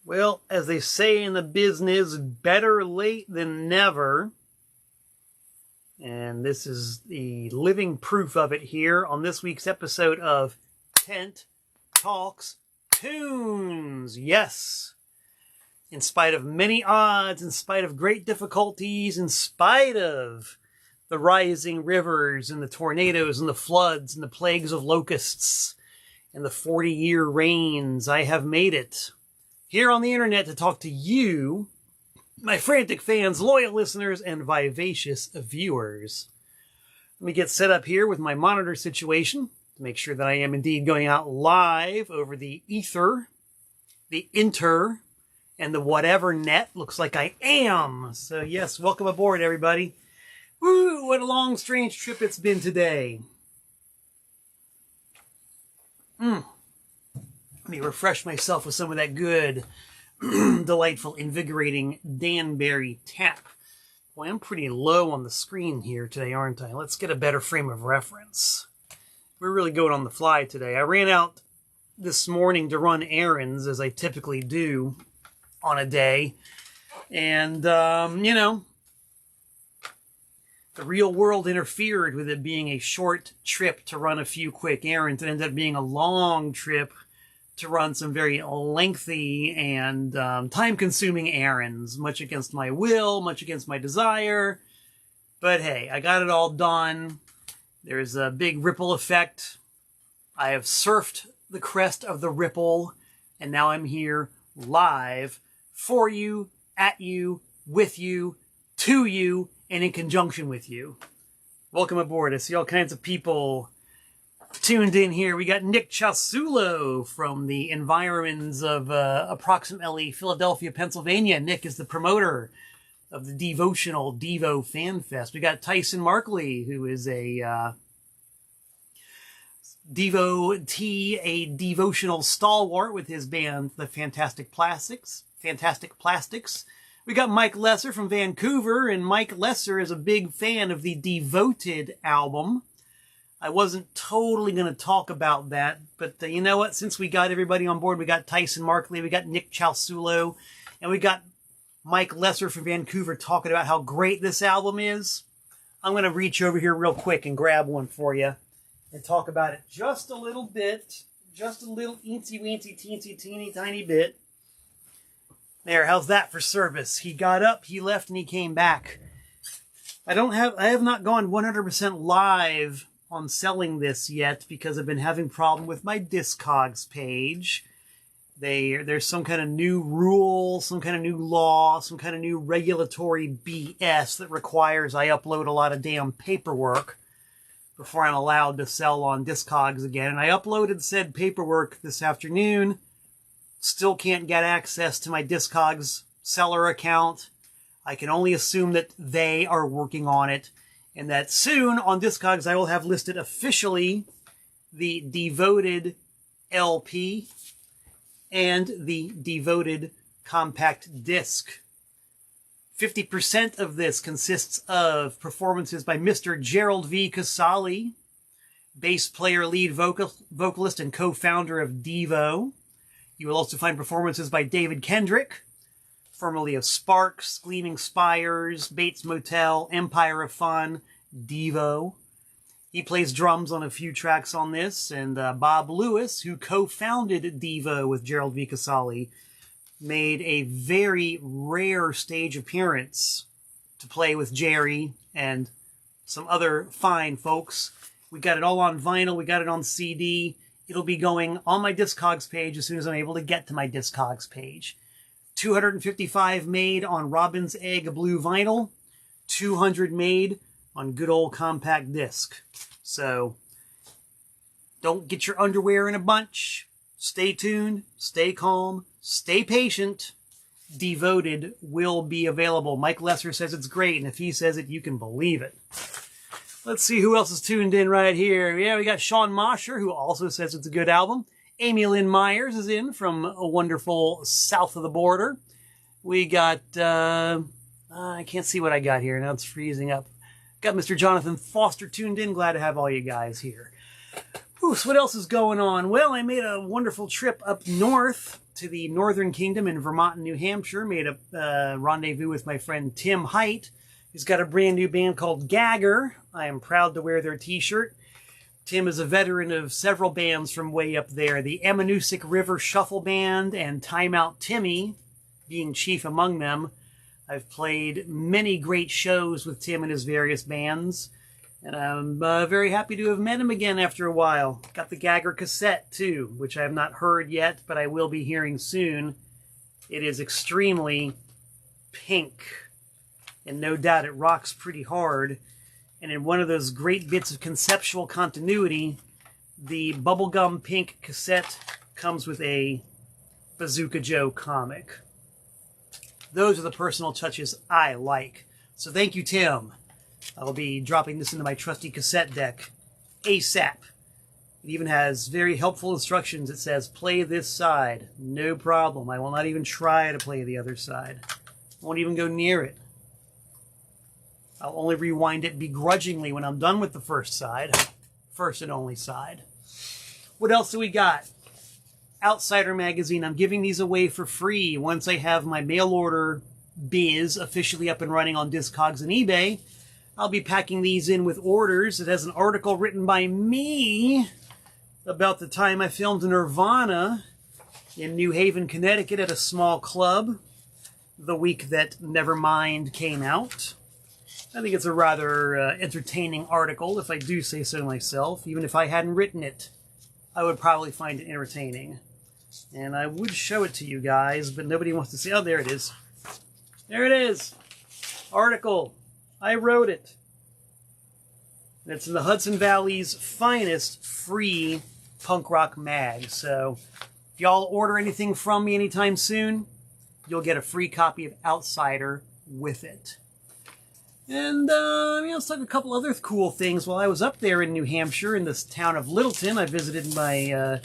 Well, as they say in the business, better late than never. And this is the living proof of it here on this week's episode of Tent Talks Tunes. Yes, in spite of many odds, in spite of great difficulties, in spite of the rising rivers and the tornadoes and the floods and the plagues of locusts and the 40-year rains, I have made it here on the internet to talk to you, my frantic fans, loyal listeners, and vivacious viewers. Let me get set up here with my monitor situation to make sure that I am indeed going out live over the ether, the inter, and the whatever net. Looks like I am. So yes, welcome aboard, everybody. Woo, what a long, strange trip it's been today. Let me refresh myself with some of that good, delightful, invigorating Danbury tap. Boy, I'm pretty low on the screen here today, aren't I? Let's get a better frame of reference. We're really going on the fly today. I ran out this morning to run errands, as I typically do on a day. And, the real world interfered with it being a short trip to run a few quick errands. It ended up being a long trip to run some very lengthy and time-consuming errands, much against my will, much against my desire. But hey, I got it all done. There's a big ripple effect. I have surfed the crest of the ripple, and now I'm here live for you, at you, with you, to you, and in conjunction with you. Welcome aboard. I see all kinds of people tuned in here. We got Nick Chasulo from the environs of approximately Philadelphia, Pennsylvania. Nick is the promoter of the devotional Devo Fan Fest. We got Tyson Markley, who is a devotee, a devotional stalwart with his band, the Fantastic Plastics. We got Mike Lesser from Vancouver, and Mike Lesser is a big fan of the Devoted album. I wasn't totally going to talk about that, but you know what? Since we got everybody on board, we got Tyson Markley, we got Nick Chasulo, and we got Mike Lesser from Vancouver talking about how great this album is. I'm going to reach over here real quick and grab one for you and talk about it just a little bit, just a little eensy-weensy, teensy, tiny bit. There, how's that for service? He got up, he left, and he came back. I have not gone 100% live on selling this yet because I've been having problem with my Discogs page. There's some kind of new rule, some kind of new law, some kind of new regulatory BS that requires I upload a lot of damn paperwork before I'm allowed to sell on Discogs again. And I uploaded said paperwork this afternoon. Still can't get access to my Discogs seller account. I can only assume that they are working on it, and that soon on Discogs I will have listed officially the Devoted LP and the Devoted compact disc. 50% of this consists of performances by Mr. Gerald V. Casale, bass player, lead vocalist, and co-founder of Devo. You will also find performances by David Kendrick, formerly of Sparks, Gleaming Spires, Bates Motel, Empire of Fun, Devo. He plays drums on a few tracks on this, and Bob Lewis, who co-founded Devo with Gerald V. Casale, made a very rare stage appearance to play with Jerry and some other fine folks. We got it all on vinyl, we got it on CD. It'll be going on my Discogs page as soon as I'm able to get to my Discogs page. 255 made on Robin's Egg blue vinyl, 200 made on good old compact disc. So don't get your underwear in a bunch. Stay tuned, stay calm, stay patient. Devoted will be available. Mike Lesser says it's great, and if he says it, you can believe it. Let's see who else is tuned in right here. Yeah, we got Sean Mosher, who also says it's a good album. Amy Lynn Myers is in from a wonderful south of the border. We got, I can't see what I got here. Now it's freezing up. Got Mr. Jonathan Foster tuned in. Glad to have all you guys here. Ooh, so what else is going on? Well, I made a wonderful trip up north to the Northern Kingdom in Vermont and New Hampshire. Made a rendezvous with my friend Tim Height. He's got a brand new band called Gagger. I am proud to wear their t-shirt. Tim is a veteran of several bands from way up there. The Ammonoosuc River Shuffle Band and Time Out Timmy being chief among them. I've played many great shows with Tim and his various bands. And I'm very happy to have met him again after a while. Got the Gagger cassette, too, which I have not heard yet, but I will be hearing soon. It is extremely pink, and no doubt it rocks pretty hard. And in one of those great bits of conceptual continuity, the bubblegum pink cassette comes with a Bazooka Joe comic. Those are the personal touches I like. So thank you, Tim. I'll be dropping this into my trusty cassette deck ASAP. It even has very helpful instructions. It says, play this side. No problem. I will not even try to play the other side. I won't even go near it. I'll only rewind it begrudgingly when I'm done with the first side. First and only side. What else do we got? Outsider Magazine. I'm giving these away for free once I have my mail order biz officially up and running on Discogs and eBay. I'll be packing these in with orders. It has an article written by me about the time I filmed Nirvana in New Haven, Connecticut at a small club the week that Nevermind came out. I think it's a rather entertaining article, if I do say so myself. Even if I hadn't written it, I would probably find it entertaining. And I would show it to you guys, but nobody wants to see. Oh, there it is. There it is. Article. I wrote it. And it's in the Hudson Valley's finest free punk rock mag. So if y'all order anything from me anytime soon, you'll get a free copy of Outsider with it. And let's talk a couple other cool things. While I was up there in New Hampshire, in this town of Littleton, I visited my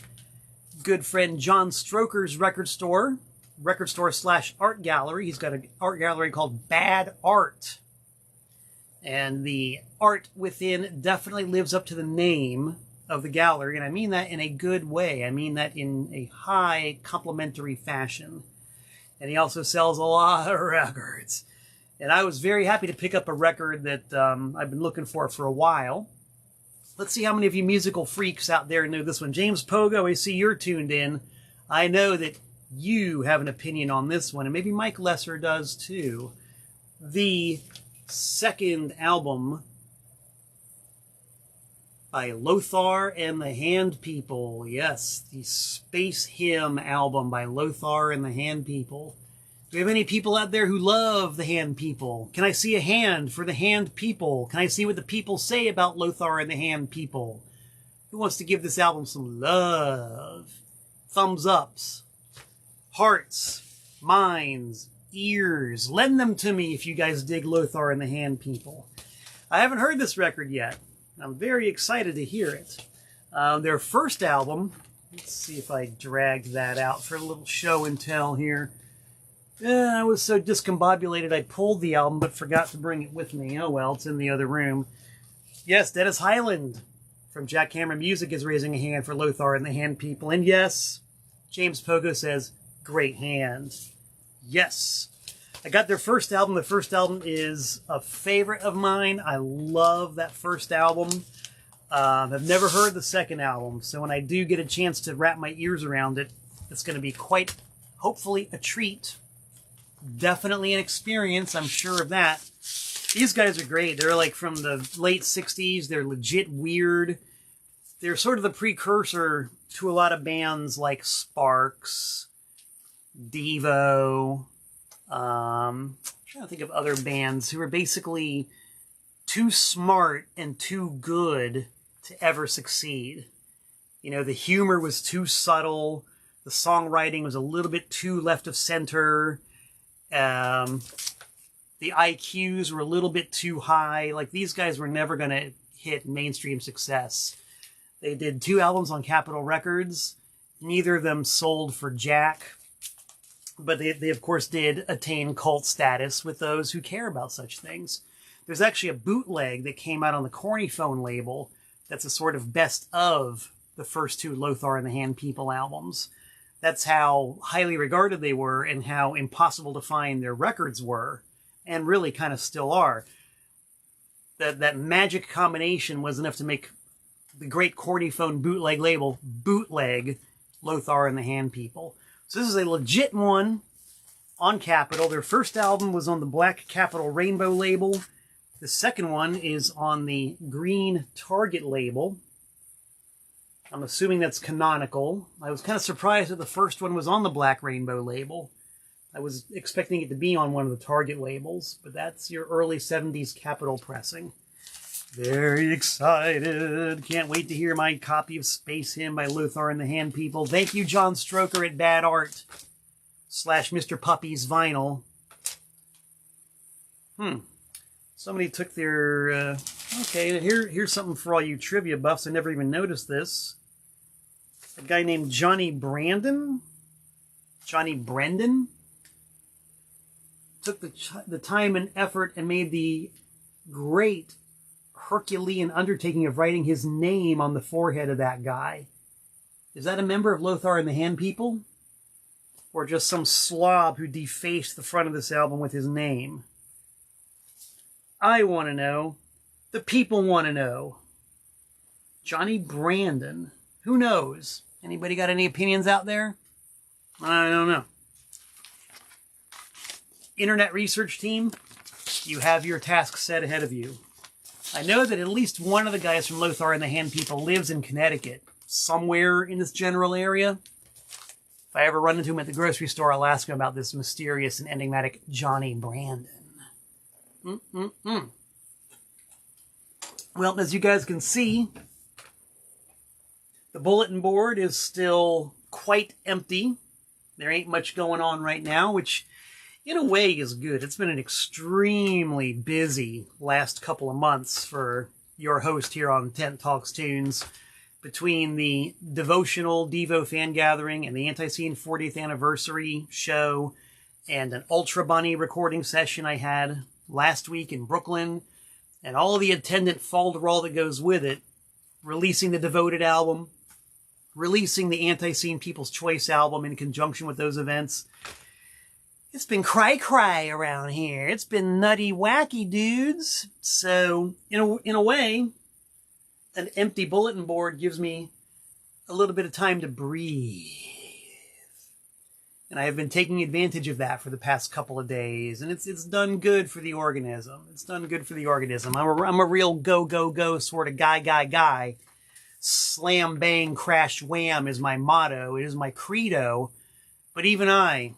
good friend John Stroker's record store / art gallery. He's got an art gallery called Bad Art. And the art within definitely lives up to the name of the gallery, and I mean that in a good way. I mean that in a high complimentary fashion. And he also sells a lot of records. And I was very happy to pick up a record that I've been looking for a while. Let's see how many of you musical freaks out there know this one. James Pogo, I see you're tuned in. I know that you have an opinion on this one, and maybe Mike Lesser does too. The second album by Lothar and the Hand People. Yes, the Space Hymn album by Lothar and the Hand People. Do we have any people out there who love the Hand People? Can I see a hand for the Hand People? Can I see what the people say about Lothar and the Hand People? Who wants to give this album some love? Thumbs ups, hearts, minds, ears. Lend them to me if you guys dig Lothar and the Hand People. I haven't heard this record yet. I'm very excited to hear it. Their first album, let's see if I dragged that out for a little show and tell here. I was so discombobulated I pulled the album but forgot to bring it with me. Oh well, it's in the other room. Yes, Dennis Highland from Jackhammer Music is raising a hand for Lothar and the Hand People. And yes, James Pogo says, great hand. Yes. I got their first album. The first album is a favorite of mine. I love that first album. I've never heard the second album, so when I do get a chance to wrap my ears around it, it's going to be quite, hopefully, a treat. Definitely an experience, I'm sure of that. These guys are great. They're like from the late 60s. They're legit weird. They're sort of the precursor to a lot of bands like Sparks, Devo. I'm trying to think of other bands who are basically too smart and too good to ever succeed. You know, the humor was too subtle. The songwriting was a little bit too left of center. The IQs were a little bit too high. Like, these guys were never going to hit mainstream success. They did 2 albums on Capitol Records. Neither of them sold for jack. But they of course, did attain cult status with those who care about such things. There's actually a bootleg that came out on the Corny Phone label that's a sort of best of the first 2 Lothar and the Hand People albums. That's how highly regarded they were and how impossible to find their records were, and really kind of still are. That magic combination was enough to make the great corny phone bootleg label bootleg Lothar and the Hand People. So this is a legit one on Capitol. Their first album was on the Black Capitol Rainbow label. The second one is on the Green Target label. I'm assuming that's canonical. I was kind of surprised that the first one was on the Black Rainbow label. I was expecting it to be on one of the Target labels, but that's your early 70s Capitol pressing. Very excited. Can't wait to hear my copy of Space Hymn by Lothar and the Hand People. Thank you, John Stroker at Bad Art / Mr. Puppy's Vinyl. Somebody took their... okay, here's something for all you trivia buffs. I never even noticed this. A guy named Johnny Brendan took the time and effort and made the great Herculean undertaking of writing his name on the forehead of that guy. Is that a member of Lothar and the Hand People? Or just some slob who defaced the front of this album with his name? I want to know. The people want to know. Johnny Brandon. Who knows? Anybody got any opinions out there? I don't know. Internet research team, you have your task set ahead of you. I know that at least one of the guys from Lothar and the Hand People lives in Connecticut, somewhere in this general area. If I ever run into him at the grocery store, I'll ask him about this mysterious and enigmatic Johnny Brandon. Well, as you guys can see, the bulletin board is still quite empty. There ain't much going on right now, which in a way is good. It's been an extremely busy last couple of months for your host here on Tent Talks Tunes. Between the devotional Devo fan gathering and the Antiseen 40th anniversary show and an Ultrabunny recording session I had last week in Brooklyn, and all of the attendant falderall that goes with it, releasing the Devoted album, releasing the Antiseen People's Choice album in conjunction with those events. It's been cry-cry around here. It's been nutty-wacky, dudes. So, in a way, an empty bulletin board gives me a little bit of time to breathe. And I have been taking advantage of that for the past couple of days. And it's done good for the organism. It's done good for the organism. I'm a real go sort of guy. Slam, bang, crash, wham is my motto. It is my credo. But even I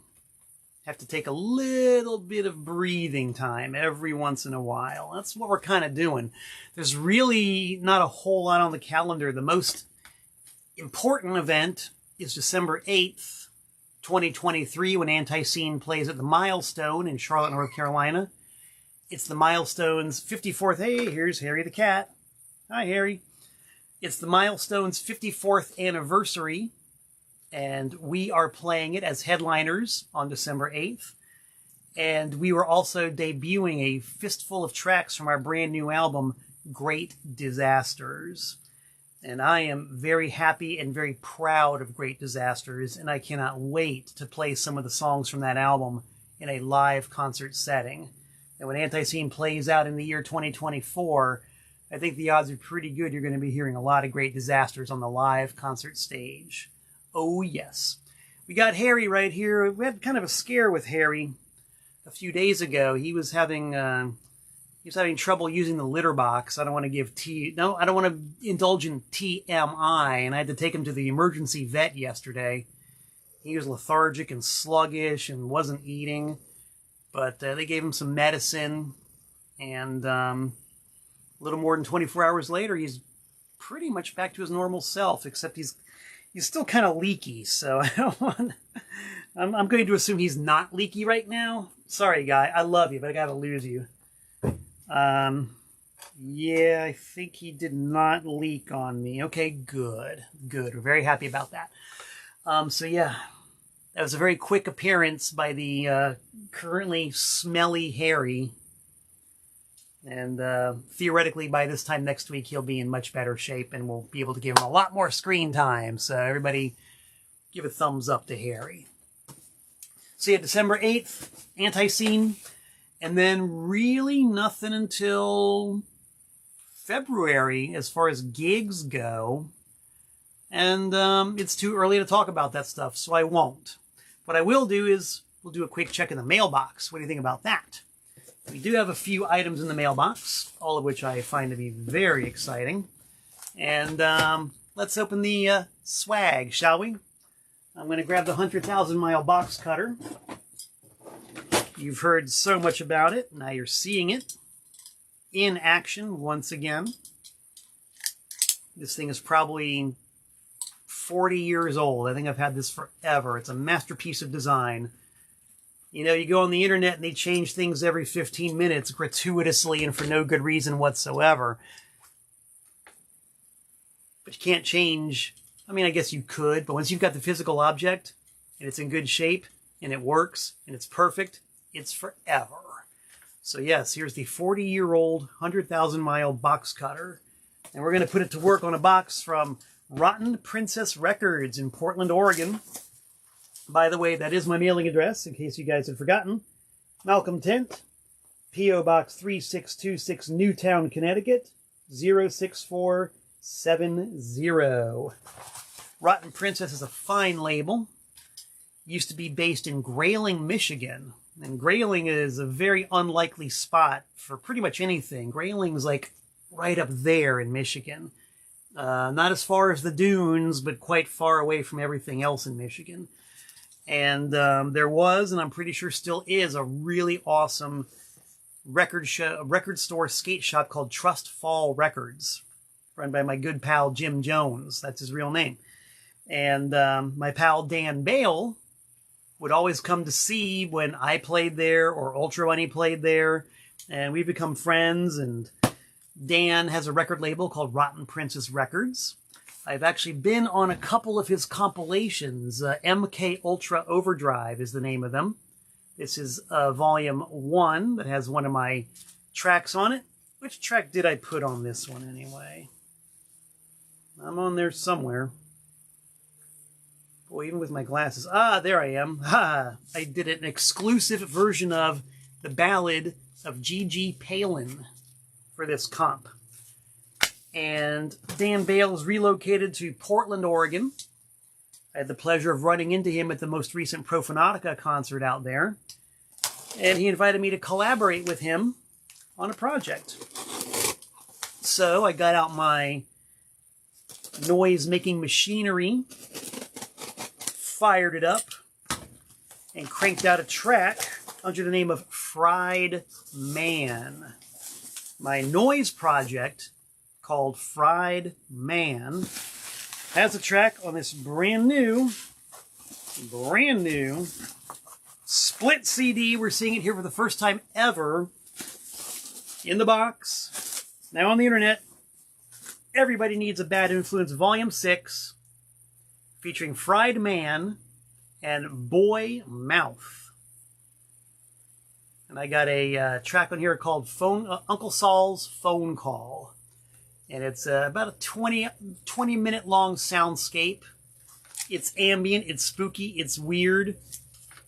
have to take a little bit of breathing time every once in a while. That's what we're kind of doing. There's really not a whole lot on the calendar. The most important event is December 8th. 2023, when Antiseen plays at the Milestone in Charlotte, North Carolina. It's the Milestone's 54th... Hey, here's Harry the cat. Hi, Harry. It's the Milestone's 54th anniversary, and we are playing it as headliners on December 8th. And we were also debuting a fistful of tracks from our brand new album, Great Disasters. And I am very happy and very proud of Great Disasters, and I cannot wait to play some of the songs from that album in a live concert setting. And when Antiseen plays out in the year 2024, I think the odds are pretty good you're going to be hearing a lot of Great Disasters on the live concert stage. Oh, yes. We got Harry right here. We had kind of a scare with Harry a few days ago. He was having trouble using the litter box. I don't want to indulge in TMI, and I had to take him to the emergency vet yesterday. He was lethargic and sluggish and wasn't eating, but they gave him some medicine, and a little more than 24 hours later, he's pretty much back to his normal self, except he's still kind of leaky, so I'm going to assume he's not leaky right now. Sorry, guy. I love you, but I gotta lose you. Yeah, I think he did not leak on me. Okay, good. We're very happy about that. So yeah, that was a very quick appearance by the currently smelly Harry. And theoretically, by this time next week, he'll be in much better shape, and we'll be able to give him a lot more screen time. So everybody, give a thumbs up to Harry. So yeah, December 8th, Antiseen, and then really nothing until February as far as gigs go. And it's too early to talk about that stuff, so I won't. What I will do is we'll do a quick check in the mailbox. What do you think about that? We do have a few items in the mailbox, all of which I find to be very exciting. And let's open the swag, shall we? I'm going to grab the 100,000 mile box cutter. You've heard so much about it. Now you're seeing it in action once again. This thing is probably 40 years old. I think I've had this forever. It's a masterpiece of design. You know, you go on the internet and they change things every 15 minutes gratuitously and for no good reason whatsoever. But you can't change. I mean, I guess you could, but once you've got the physical object and it's in good shape and it works and it's perfect, it's forever. So yes, here's the 40-year-old 100,000 mile box cutter. And we're going to put it to work on a box from Rotten Princess Records in Portland, Oregon. By the way, that is my mailing address, in case you guys had forgotten. Malcolm Tent, P.O. Box 3626, Newtown, Connecticut, 06470. Rotten Princess is a fine label. Used to be based in Grayling, Michigan. And Grayling is a very unlikely spot for pretty much anything. Grayling's like right up there in Michigan. Not as far as the dunes, but quite far away from everything else in Michigan. And there was, and I'm pretty sure still is, a really awesome record store skate shop called Trust Fall Records, run by my good pal Jim Jones. That's his real name. And my pal Dan Bale would always come to see when I played there or Ultrabunny played there. And we've become friends, and Dan has a record label called Rotten Princess Records. I've actually been on a couple of his compilations. MK Ultra Overdrive is the name of them. This is volume 1 that has one of my tracks on it. Which track did I put on this one anyway? I'm on there somewhere. Boy, even with my glasses. Ah, there I am. Ha! I did an exclusive version of the Ballad of G.G. Palin for this comp. And Dan Bale is relocated to Portland, Oregon. I had the pleasure of running into him at the most recent Profanatica concert out there. And he invited me to collaborate with him on a project. So I got out my noise-making machinery, fired it up, and cranked out a track under the name of Fried Man. My noise project, called Fried Man, has a track on this brand new split CD. We're seeing it here for the first time ever in the box. Now on the internet, Everybody Needs a Bad Influence Volume 6, featuring Fried Man and Boy Mouth. And I got a track on here called Uncle Saul's Phone Call. And it's about a 20-minute long soundscape. It's ambient, it's spooky, it's weird.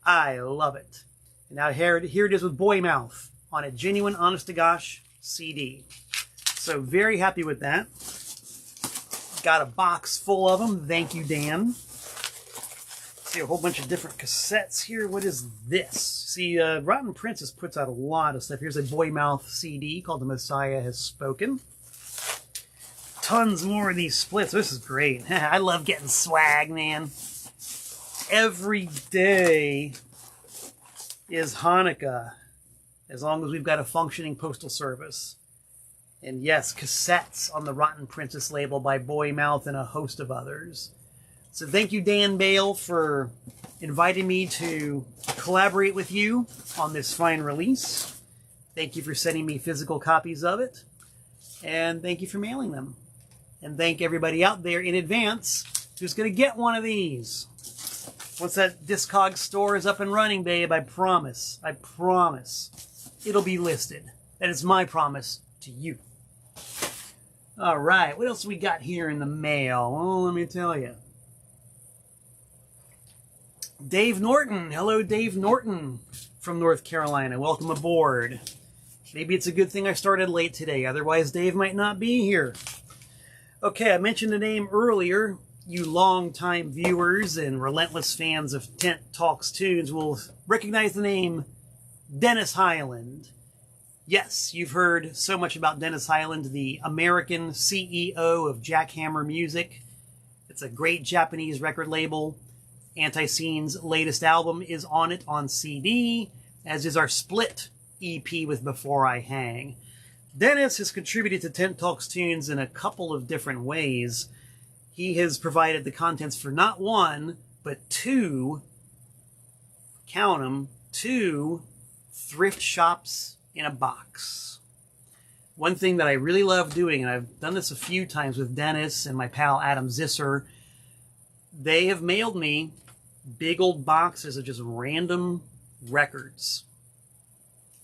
I love it. And now here it is with Boy Mouth on a genuine, honest-to-gosh CD. So very happy with that. Got a box full of them. Thank you, Dan. See a whole bunch of different cassettes here. What is this? See, Rotten Princess puts out a lot of stuff. Here's a Boy Mouth CD called The Messiah Has Spoken. Tons more of these splits. This is great. I love getting swag, man. Every day is Hanukkah, as long as we've got a functioning postal service. And yes, cassettes on the Rotten Princess label by Boy Mouth and a host of others. So thank you, Dan Bale, for inviting me to collaborate with you on this fine release. Thank you for sending me physical copies of it. And thank you for mailing them. And thank everybody out there in advance who's going to get one of these. Once that Discogs store is up and running, babe, I promise, it'll be listed. That is my promise to you. All right, what else we got here in the mail? Well, let me tell you. Dave Norton. Hello, Dave Norton from North Carolina. Welcome aboard. Maybe it's a good thing I started late today, otherwise Dave might not be here. Okay, I mentioned the name earlier. You long-time viewers and relentless fans of Tent Talks Tunes will recognize the name Dennis Hyland. Yes, you've heard so much about Dennis Hyland, the American CEO of Jackhammer Music. It's a great Japanese record label. Antiseen's latest album is on it on CD, as is our split EP with Before I Hang. Dennis has contributed to Tent Talks Tunes in a couple of different ways. He has provided the contents for not one, but two, count them, two thrift shops in a box. One thing that I really love doing, and I've done this a few times with Dennis and my pal Adam Zisser, they have mailed me big old boxes of just random records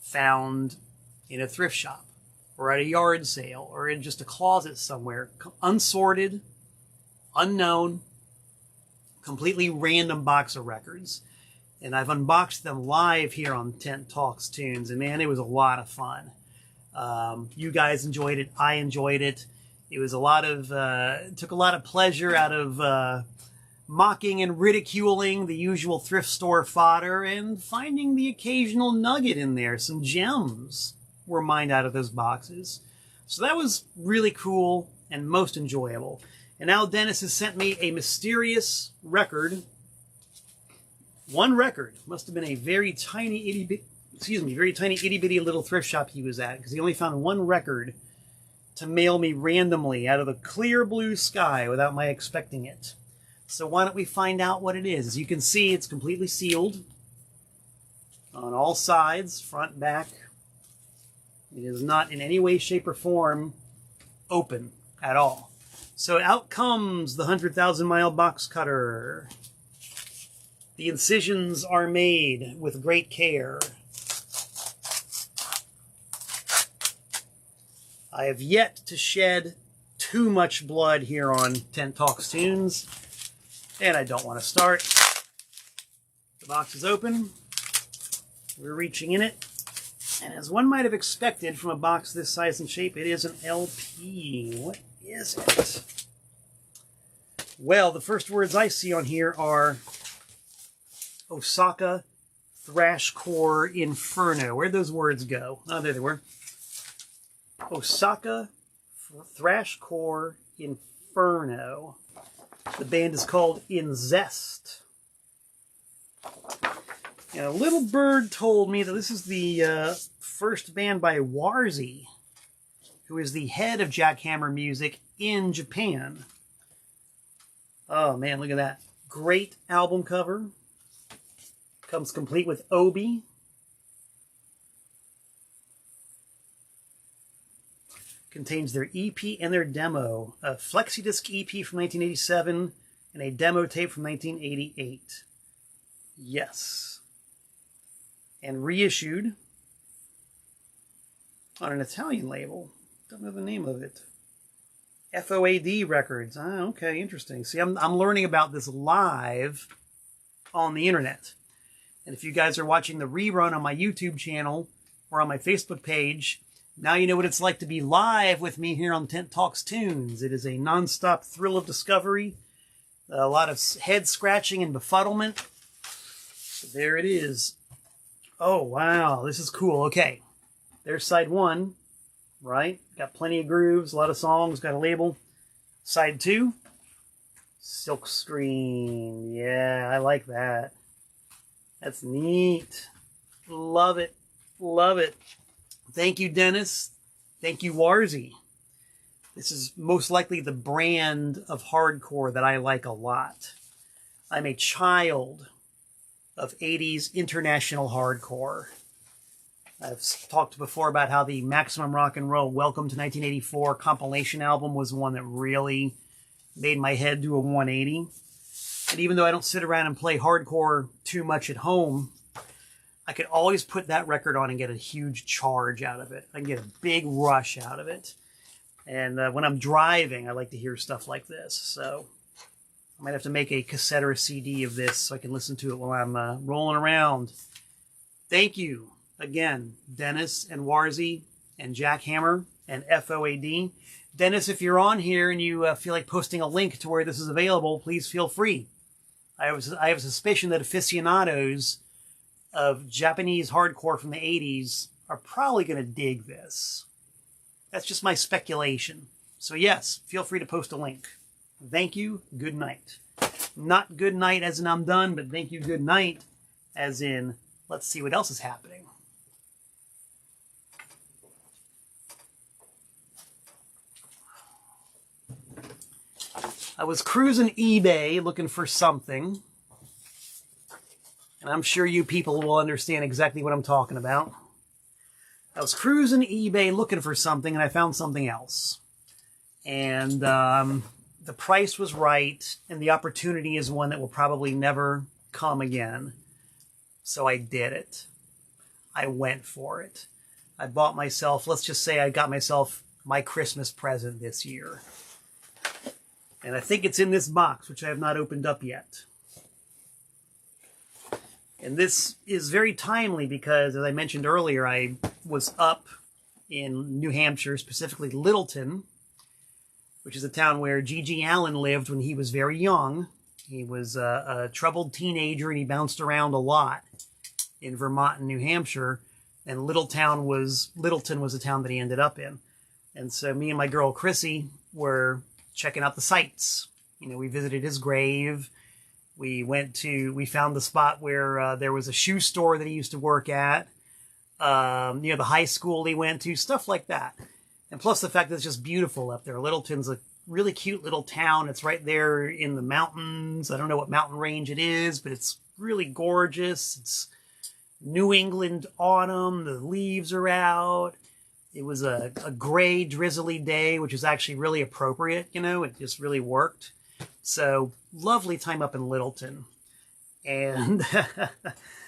found in a thrift shop or at a yard sale or in just a closet somewhere, unsorted, unknown, completely random box of records. And I've unboxed them live here on Tent Talks Tunes, and man, it was a lot of fun. You guys enjoyed it. I enjoyed it. It was a lot of, took a lot of pleasure out of mocking and ridiculing the usual thrift store fodder and finding the occasional nugget in there. Some gems were mined out of those boxes. So that was really cool and most enjoyable. And now Dennis has sent me a mysterious record. One record. Must have been a very tiny itty bitty little thrift shop he was at, because he only found one record to mail me randomly out of the clear blue sky without my expecting it. So why don't we find out what it is? As you can see, it's completely sealed on all sides, front, back. It is not in any way, shape, or form open at all. So out comes the 100,000 mile box cutter. The incisions are made with great care. I have yet to shed too much blood here on Tent Talks Tunes, and I don't want to start. The box is open. We're reaching in it. And as one might have expected from a box this size and shape, it is an LP. What is it? Well, the first words I see on here are Osaka Thrashcore Inferno. Where'd those words go? Oh, there they were. Osaka Thrashcore Inferno. The band is called In Zest. And a little bird told me that this is the first band by Warzy, who is the head of Jackhammer Music in Japan. Oh man, look at that. Great album cover. Comes complete with Obi. Contains their EP and their demo. A flexi-disc EP from 1987 and a demo tape from 1988. Yes. And reissued on an Italian label. Don't know the name of it. FOAD Records. Ah, okay, interesting. See, I'm learning about this live on the internet. And if you guys are watching the rerun on my YouTube channel or on my Facebook page, now you know what it's like to be live with me here on Tent Talks Tunes. It is a non-stop thrill of discovery, a lot of head scratching and befuddlement. So there it is. Oh, wow, this is cool. Okay, there's side one, right? Got plenty of grooves, a lot of songs, got a label. Side two, silk screen. Yeah, I like that. That's neat. Love it. Love it. Thank you, Dennis. Thank you, Warzy. This is most likely the brand of hardcore that I like a lot. I'm a child of 80s international hardcore. I've talked before about how the Maximum Rock and Roll Welcome to 1984 compilation album was one that really made my head do a 180. And even though I don't sit around and play hardcore too much at home, I could always put that record on and get a huge charge out of it. I can get a big rush out of it. And when I'm driving, I like to hear stuff like this. So I might have to make a cassette or a CD of this so I can listen to it while I'm rolling around. Thank you again, Dennis and Warzy and Jackhammer and FOAD. Dennis, if you're on here and you feel like posting a link to where this is available, please feel free. I have a suspicion that aficionados of Japanese hardcore from the 80s are probably going to dig this. That's just my speculation. So yes, feel free to post a link. Thank you, good night. Not good night as in I'm done, but thank you, good night as in let's see what else is happening. I was cruising eBay looking for something, and I'm sure you people will understand exactly what I'm talking about. I was cruising eBay looking for something, and I found something else. And the price was right, and the opportunity is one that will probably never come again. So I did it. I went for it. I bought myself, let's just say I got myself my Christmas present this year. And I think it's in this box, which I have not opened up yet. And this is very timely because, as I mentioned earlier, I was up in New Hampshire, specifically Littleton, which is a town where G.G. Allin lived when he was very young. He was a troubled teenager, and he bounced around a lot in Vermont and New Hampshire. And Littleton was the town that he ended up in. And so me and my girl Chrissy were checking out the sights. You know, we visited his grave. We found the spot where there was a shoe store that he used to work at. The high school he went to, stuff like that. And plus the fact that it's just beautiful up there. Littleton's a really cute little town. It's right there in the mountains. I don't know what mountain range it is, but it's really gorgeous. It's New England autumn. The leaves are out. It was a gray, drizzly day, which is actually really appropriate, you know. It just really worked. So, lovely time up in Littleton. And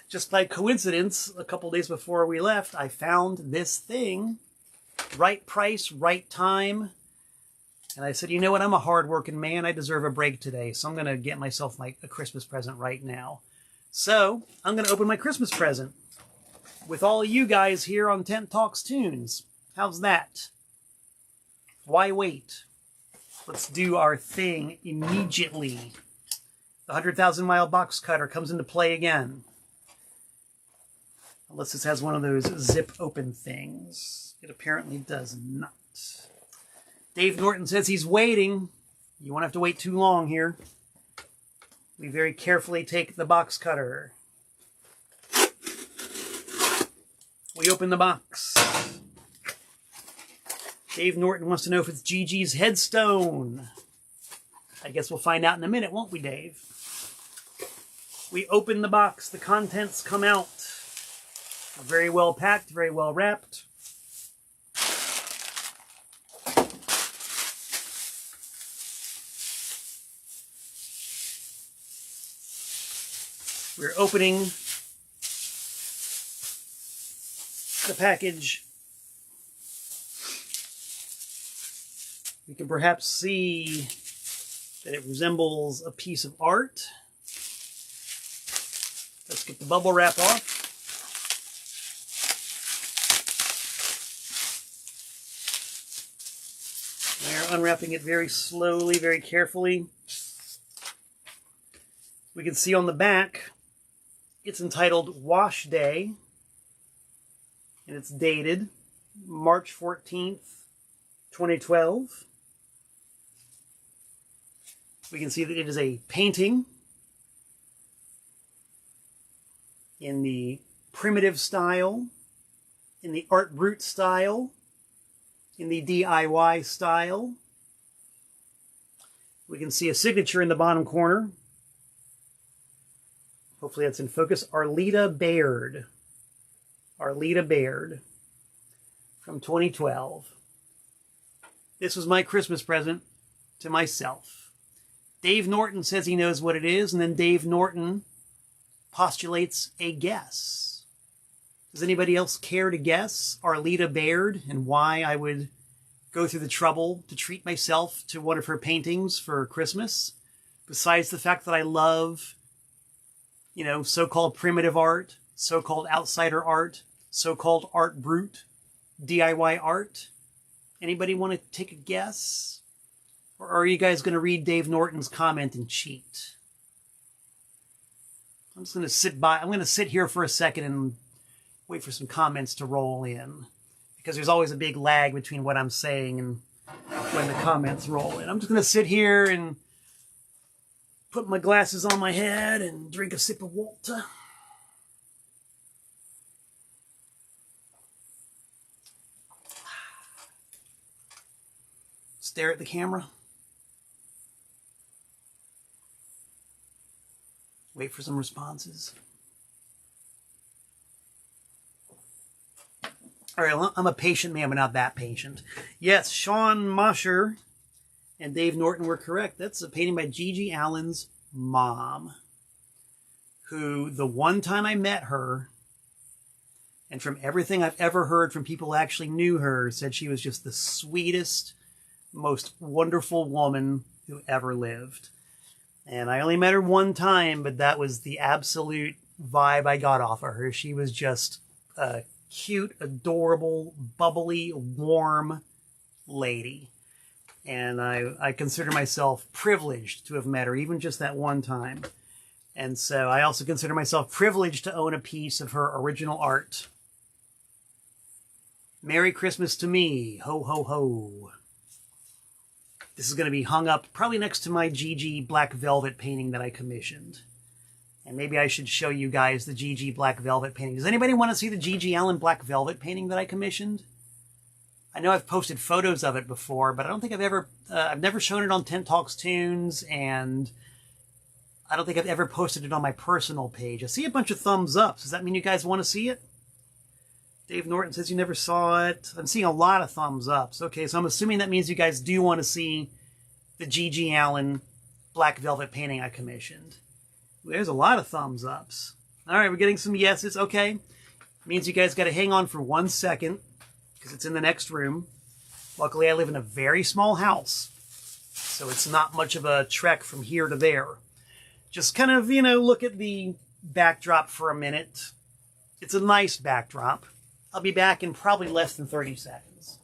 just by coincidence, a couple days before we left, I found this thing. Right price, right time. And I said, you know what? I'm a hard-working man. I deserve a break today. So I'm going to get myself a Christmas present right now. So, I'm going to open my Christmas present with all of you guys here on Tent Talks Tunes. How's that? Why wait? Let's do our thing immediately. The 100,000 mile box cutter comes into play again. Unless this has one of those zip open things. It apparently does not. Dave Norton says he's waiting. You won't have to wait too long here. We very carefully take the box cutter. We open the box. Dave Norton wants to know if it's Gigi's headstone. I guess we'll find out in a minute, won't we, Dave? We open the box. The contents come out. Very well packed, very well wrapped. We're opening the package. We can perhaps see that it resembles a piece of art. Let's get the bubble wrap off. We're unwrapping it very slowly, very carefully. We can see on the back, it's entitled Wash Day, and it's dated March 14th, 2012. We can see that it is a painting in the primitive style, in the art brut style, in the DIY style. We can see a signature in the bottom corner. Hopefully that's in focus. Arleta Baird. Arleta Baird from 2012. This was my Christmas present to myself. Dave Norton says he knows what it is, and then Dave Norton postulates a guess. Does anybody else care to guess Arleta Baird and why I would go through the trouble to treat myself to one of her paintings for Christmas? Besides the fact that I love, so-called primitive art, so-called outsider art, so-called art brut, DIY art. Anybody want to take a guess? Or are you guys going to read Dave Norton's comment and cheat? I'm just going to I'm going to sit here for a second and wait for some comments to roll in. Because there's always a big lag between what I'm saying and when the comments roll in. I'm just going to sit here and put my glasses on my head and drink a sip of water. Stare at the camera. Wait for some responses. All right, well, I'm a patient man, but not that patient. Yes, Sean Mosher and Dave Norton were correct. That's a painting by Gigi Allin's mom, who the one time I met her, and from everything I've ever heard from people who actually knew her, said she was just the sweetest, most wonderful woman who ever lived. And I only met her one time, but that was the absolute vibe I got off of her. She was just a cute, adorable, bubbly, warm lady. And I consider myself privileged to have met her, even just that one time. And so I also consider myself privileged to own a piece of her original art. Merry Christmas to me. Ho, ho, ho. This is going to be hung up probably next to my Gigi Black Velvet painting that I commissioned. And maybe I should show you guys the Gigi Black Velvet painting. Does anybody want to see the Gigi Allin Black Velvet painting that I commissioned? I know I've posted photos of it before, but I don't think I've never shown it on Tent Talks Tunes, and I don't think I've ever posted it on my personal page. I see a bunch of thumbs up. Does that mean you guys want to see it? Dave Norton says you never saw it. I'm seeing a lot of thumbs ups. Okay, so I'm assuming that means you guys do want to see the Gigi Allin Black Velvet painting I commissioned. There's a lot of thumbs ups. All right, we're getting some yeses. Okay, means you guys got to hang on for 1 second because it's in the next room. Luckily, I live in a very small house, so it's not much of a trek from here to there. Just kind of, look at the backdrop for a minute. It's a nice backdrop. I'll be back in probably less than 30 seconds.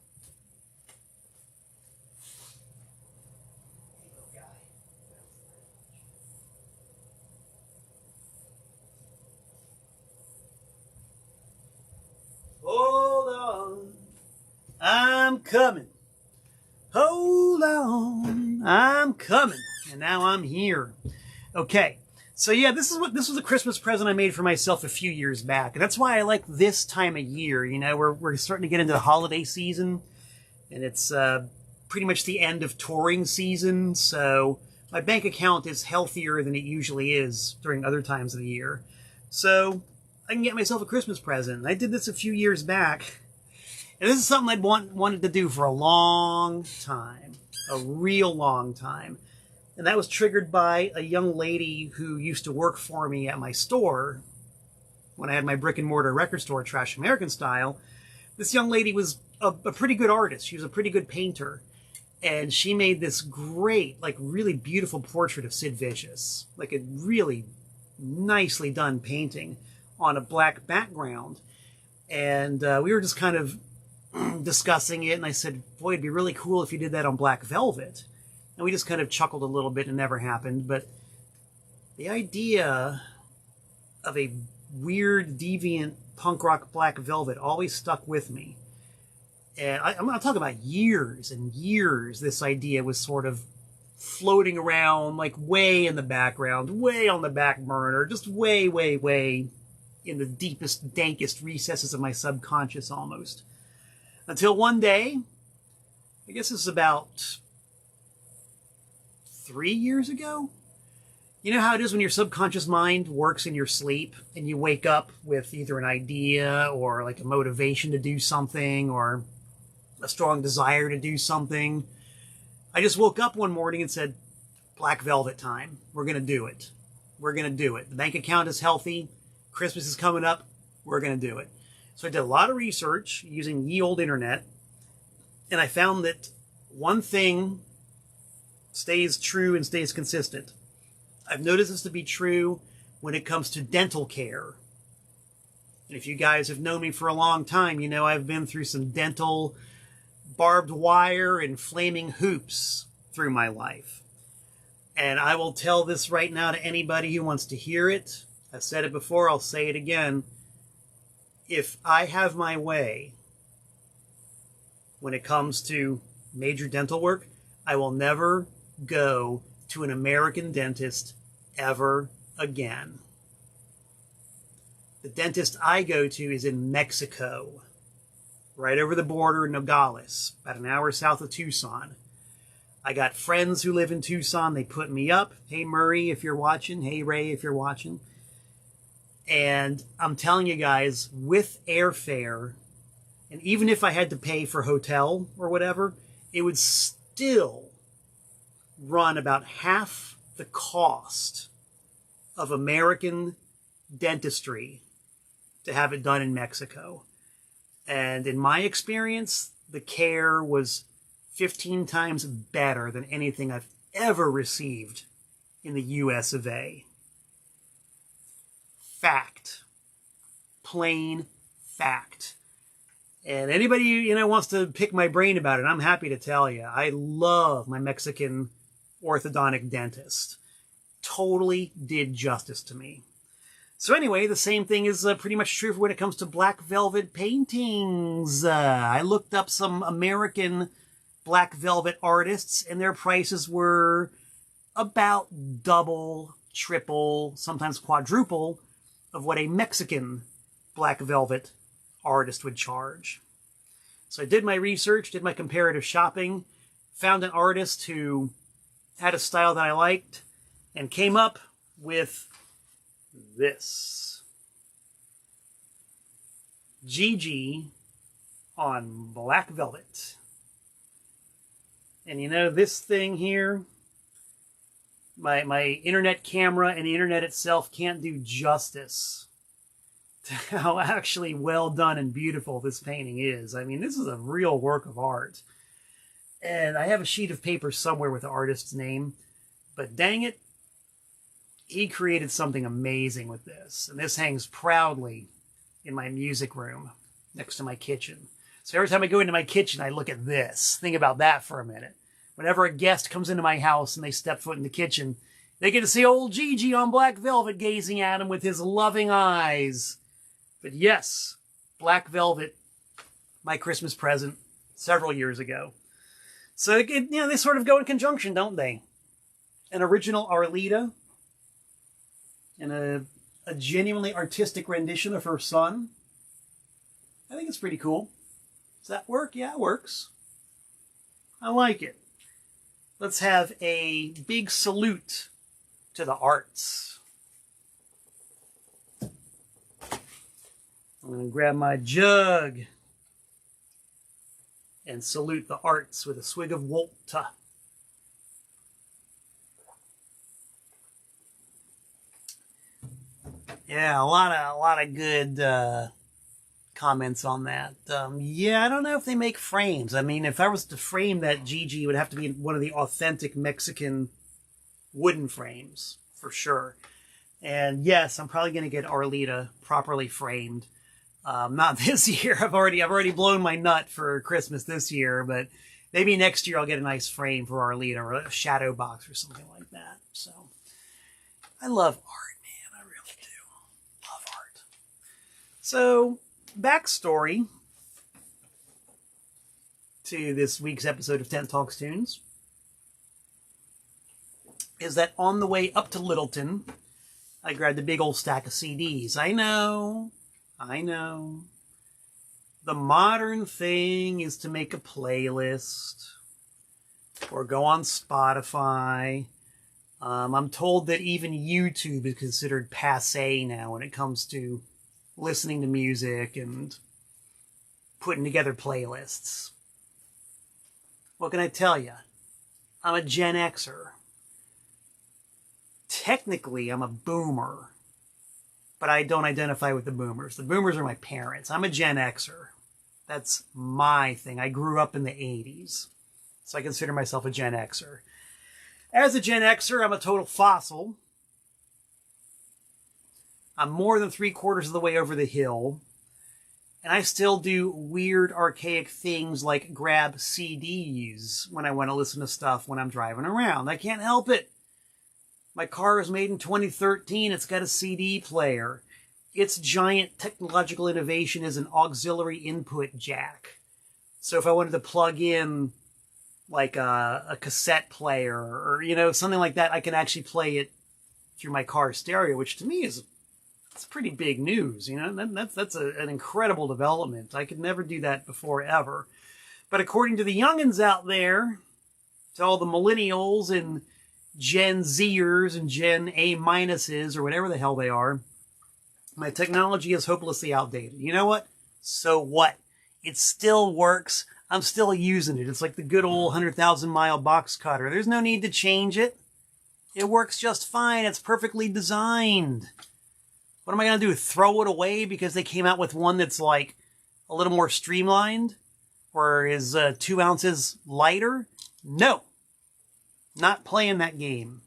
Hold on, I'm coming. Hold on, I'm coming. And now I'm here. Okay. So yeah, this was a Christmas present I made for myself a few years back. And that's why I like this time of year. We're starting to get into the holiday season, and it's pretty much the end of touring season. So my bank account is healthier than it usually is during other times of the year. So I can get myself a Christmas present. And I did this a few years back. And this is something I'd wanted to do for a long time. A real long time. And that was triggered by a young lady who used to work for me at my store when I had my brick and mortar record store, Trash American Style. This young lady was a pretty good artist. She was a pretty good painter. And she made this great, really beautiful portrait of Sid Vicious. Like a really nicely done painting on a black background. And we were just kind of discussing it. And I said, boy, it'd be really cool if you did that on black velvet. And we just kind of chuckled a little bit and it never happened. But the idea of a weird, deviant punk rock black velvet always stuck with me. And I'm not talking about years and years. This idea was sort of floating around, way in the background, way on the back burner, just way, way, way in the deepest, dankest recesses of my subconscious almost. Until one day, I guess this is about 3 years ago. You know how it is when your subconscious mind works in your sleep and you wake up with either an idea or a motivation to do something or a strong desire to do something. I just woke up one morning and said, black velvet time. We're going to do it. We're going to do it. The bank account is healthy. Christmas is coming up. We're going to do it. So I did a lot of research using ye old internet, and I found that one thing stays true and stays consistent. I've noticed this to be true when it comes to dental care. And if you guys have known me for a long time, you know I've been through some dental barbed wire and flaming hoops through my life. And I will tell this right now to anybody who wants to hear it. I've said it before, I'll say it again. If I have my way when it comes to major dental work, I will never go to an American dentist ever again. The dentist I go to is in Mexico, right over the border in Nogales, about an hour south of Tucson. I got friends who live in Tucson. They put me up. Hey, Murray, if you're watching. Hey, Ray, if you're watching. And I'm telling you guys, with airfare, and even if I had to pay for hotel or whatever, it would still run about half the cost of American dentistry to have it done in Mexico. And in my experience, the care was 15 times better than anything I've ever received in the US of A. Fact. Plain fact. And anybody, you know, wants to pick my brain about it, I'm happy to tell you. I love my Mexican orthodontic dentist. Totally did justice to me. So anyway, the same thing is pretty much true when it comes to black velvet paintings. I looked up some American black velvet artists, and their prices were about double, triple, sometimes quadruple of what a Mexican black velvet artist would charge. So I did my research, did my comparative shopping, found an artist who had a style that I liked, and came up with this. Gigi on black velvet. And you know, this thing here, my internet camera and the internet itself can't do justice to how actually well done and beautiful this painting is. I mean, this is a real work of art. And I have a sheet of paper somewhere with the artist's name, but dang it, he created something amazing with this. And this hangs proudly in my music room next to my kitchen. So every time I go into my kitchen, I look at this. Think about that for a minute. Whenever a guest comes into my house and they step foot in the kitchen, they get to see old Gigi on black velvet gazing at him with his loving eyes. But yes, black velvet, my Christmas present several years ago. So, you know, they sort of go in conjunction, don't they? An original Arlita and a genuinely artistic rendition of her son. I think it's pretty cool. Does that work? Yeah, it works. I like it. Let's have a big salute to the arts. I'm going to grab my jug and salute the arts with a swig of Walter. Yeah, a lot of good comments on that. Yeah, I don't know if they make frames. I mean, if I was to frame that Gigi, it would have to be one of the authentic Mexican wooden frames, for sure. And yes, I'm probably going to get Arlita properly framed. Not this year. I've already blown my nut for Christmas this year, but maybe next year I'll get a nice frame for Arlita or a shadow box or something like that. So I love art, man. I really do. Love art. So, backstory to this week's episode of Tent Talks Tunes is that on the way up to Littleton, I grabbed a big old stack of CDs. I know. The modern thing is to make a playlist or go on Spotify. I'm told that even YouTube is considered passé now when it comes to listening to music and putting together playlists. What can I tell you? I'm a Gen Xer. Technically, I'm a boomer, but I don't identify with the boomers. The boomers are my parents. I'm a Gen Xer. That's my thing. I grew up in the 80s, so I consider myself a Gen Xer. As a Gen Xer, I'm a total fossil I'm more than 3/4 of the way over the hill, and I still do weird, archaic things like grab CDs when I want to listen to stuff when I'm driving around. I can't help it. My car was made in 2013. It's got a CD player. Its giant technological innovation is an auxiliary input jack. So if I wanted to plug in like a cassette player or, you know, something like that, I can actually play it through my car stereo, which to me is it's pretty big news. You know, that's an incredible development. I could never do that before ever. But according to the youngins out there, to all the millennials and Gen Zers and Gen A minuses or whatever the hell they are, my technology is hopelessly outdated. You know what? So what? It still works. I'm still using it. It's like the good old 100,000-mile box cutter. There's no need to change it. It works just fine. It's perfectly designed. What am I going to do? Throw it away because they came out with one that's like a little more streamlined or is 2 ounces lighter? No. Not playing that game.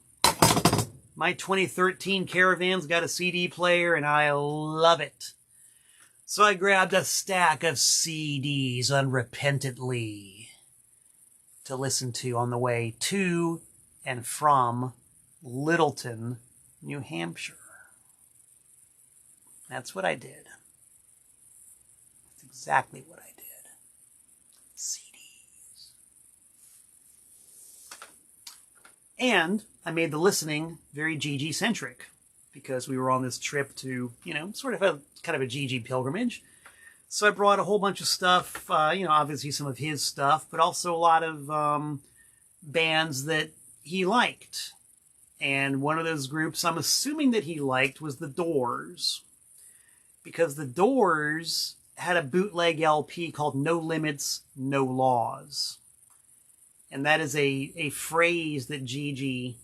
My 2013 Caravan's got a CD player and I love it. So I grabbed a stack of CDs unrepentantly to listen to on the way to and from Littleton, New Hampshire. That's what I did. That's exactly what I did. CDs. And I made the listening very GG-centric because we were on this trip to, you know, sort of a kind of a GG pilgrimage. So I brought a whole bunch of stuff, you know, obviously some of his stuff, but also a lot of bands that he liked. And one of those groups I'm assuming that he liked was The Doors. Because The Doors had a bootleg LP called No Limits, No Laws. And that is a phrase that Gigi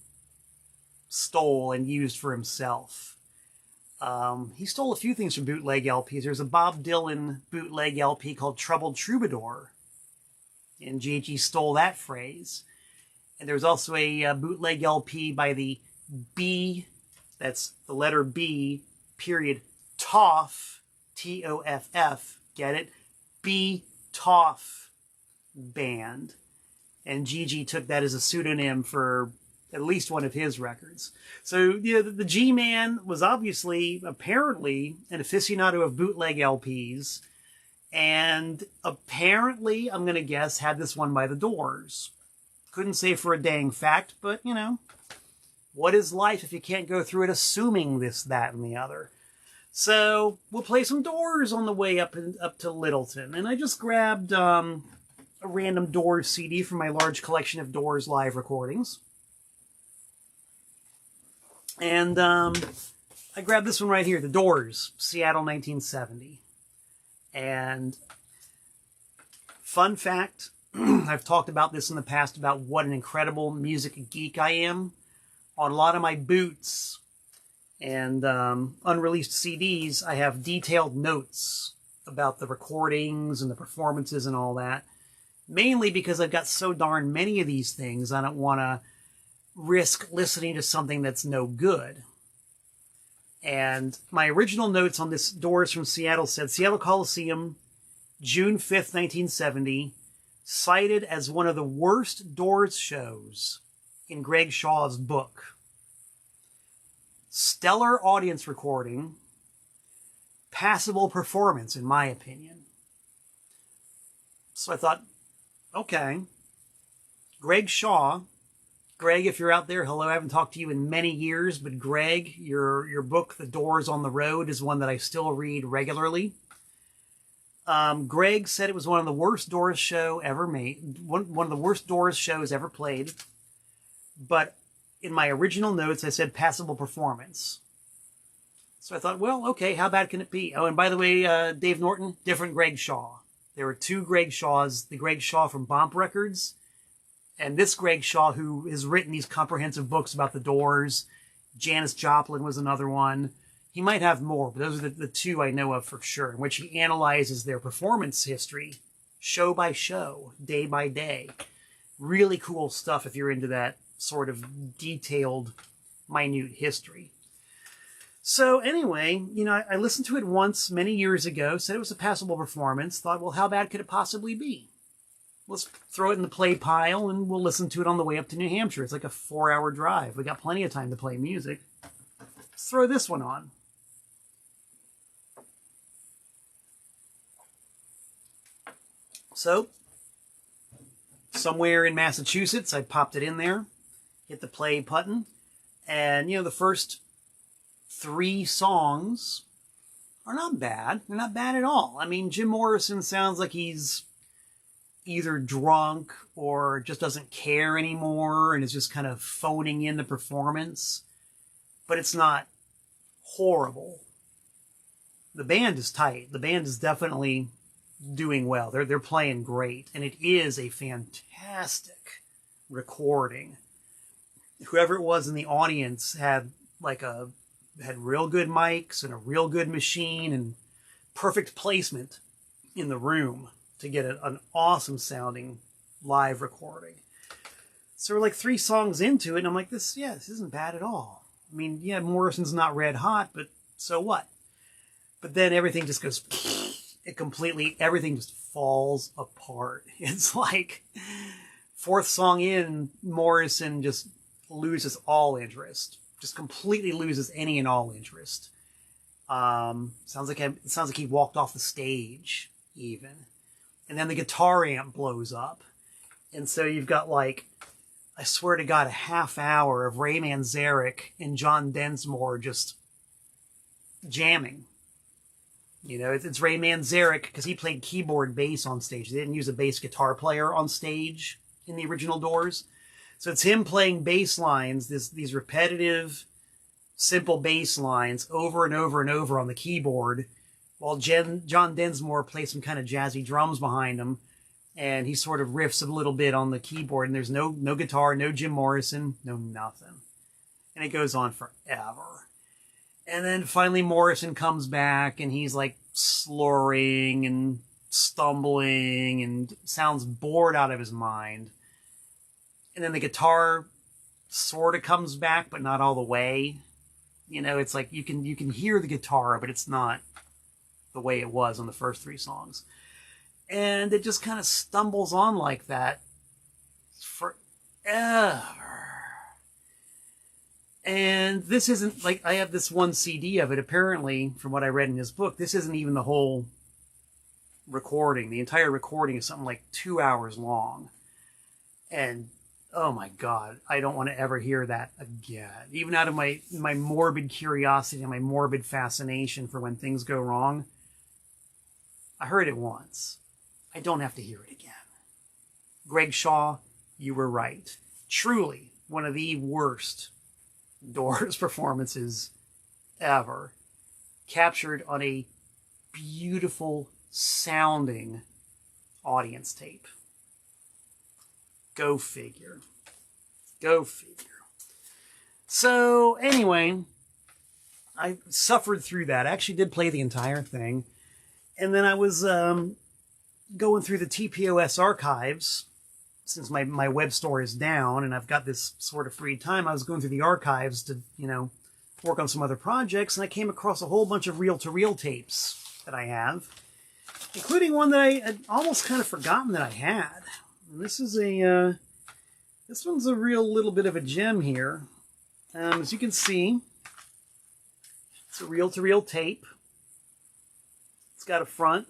stole and used for himself. He stole a few things from bootleg LPs. There's a Bob Dylan bootleg LP called Troubled Troubadour. And Gigi stole that phrase. And there's also a bootleg LP by the B, that's the letter B, period, Toff, T-O-F-F, get it? B Toff Band. And Gigi took that as a pseudonym for at least one of his records. So, you know, the G-Man was obviously, apparently, an aficionado of bootleg LPs. And apparently, I'm going to guess, had this one by The Doors. Couldn't say for a dang fact, but, you know, what is life if you can't go through it assuming this, that, and the other? So, we'll play some Doors on the way up to Littleton. And I just grabbed a random Doors CD from my large collection of Doors live recordings. And I grabbed this one right here, The Doors, Seattle 1970. And fun fact, I've talked about this in the past about what an incredible music geek I am. On a lot of my boots and unreleased CDs, I have detailed notes about the recordings and the performances and all that. Mainly because I've got so darn many of these things, I don't want to risk listening to something that's no good. And my original notes on this Doors from Seattle said, Seattle Coliseum, June 5th, 1970, cited as one of the worst Doors shows in Greg Shaw's book. Stellar audience recording, passable performance, in my opinion. So I thought, okay, Greg Shaw. Greg, if you're out there, hello, I haven't talked to you in many years, but Greg, your book, The Doors on the Road, is one that I still read regularly. Greg said it was one of the worst Doors show ever made, one of the worst Doors shows ever played. But in my original notes, I said passable performance. So I thought, well, okay, how bad can it be? Oh, and by the way, Dave Norton, different Greg Shaw. There were two Greg Shaws, the Greg Shaw from Bomp Records, and this Greg Shaw who has written these comprehensive books about the Doors. Janis Joplin was another one. He might have more, but those are the two I know of for sure, in which he analyzes their performance history, show by show, day by day. Really cool stuff if you're into that sort of detailed, minute history. So anyway, you know, I listened to it once many years ago, said it was a passable performance, thought, well, how bad could it possibly be? Let's throw it in the play pile and we'll listen to it on the way up to New Hampshire. It's like a 4-hour drive. We got plenty of time to play music. Let's throw this one on. So, somewhere in Massachusetts, I popped it in there, hit the play button, and, you know, the first 3 songs are not bad. They're not bad at all. I mean, Jim Morrison sounds like he's either drunk or just doesn't care anymore and is just kind of phoning in the performance. But it's not horrible. The band is tight. The band is definitely doing well. They're playing great. And it is a fantastic recording. Whoever it was in the audience had real good mics and a real good machine and perfect placement in the room to get an awesome sounding live recording. So we're like 3 songs into it, and I'm like, this isn't bad at all. I mean, yeah, Morrison's not red hot, but so what? But then everything just goes, everything just falls apart. It's like 4th song in, Morrison just loses all interest. Just completely loses any and all interest. Sounds like he walked off the stage, even. And then the guitar amp blows up. And so you've got, like, I swear to God, a half hour of Ray Manzarek and John Densmore just jamming. You know, it's Ray Manzarek because he played keyboard bass on stage. They didn't use a bass guitar player on stage in the original Doors. So it's him playing bass lines, these repetitive, simple bass lines over and over and over on the keyboard, while John Densmore plays some kind of jazzy drums behind him, and he sort of riffs a little bit on the keyboard, and there's no guitar, no Jim Morrison, no nothing. And it goes on forever. And then finally Morrison comes back, and he's like slurring and stumbling and sounds bored out of his mind. And then the guitar sort of comes back, but not all the way. You know, it's like you can hear the guitar, but it's not the way it was on the first 3 songs. And it just kind of stumbles on like that forever. And this isn't, like, I have this one CD of it. Apparently, from what I read in his book, this isn't even the whole recording. The entire recording is something like 2 hours long. And oh my God, I don't want to ever hear that again. Even out of my morbid curiosity and my morbid fascination for when things go wrong, I heard it once. I don't have to hear it again. Greg Shaw, you were right. Truly one of the worst Doors performances ever. Captured on a beautiful sounding audience tape. Go figure. Go figure. So, anyway, I suffered through that. I actually did play the entire thing. And then I was going through the TPOS archives, since my web store is down and I've got this sort of free time. I was going through the archives to, you know, work on some other projects, and I came across a whole bunch of reel-to-reel tapes that I have, including one that I had almost kind of forgotten that I had. This is this one's a real little bit of a gem here. As you can see, it's a reel-to-reel tape. It's got a front.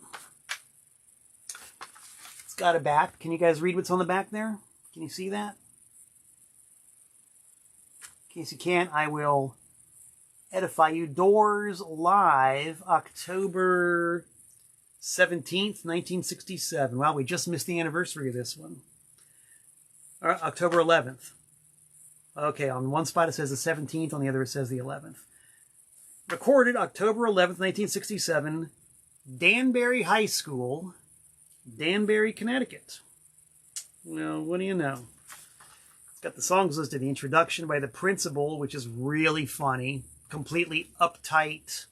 It's got a back. Can you guys read what's on the back there? Can you see that? In case you can't, I will edify you. Doors Live, October 17th, 1967. Wow, we just missed the anniversary of this one. October 11th. Okay, on one spot it says the 17th, on the other it says the 11th. Recorded October 11th, 1967, Danbury High School, Danbury, Connecticut. Well, what do you know? It's got the songs listed. The introduction by the principal, which is really funny. Completely uptight,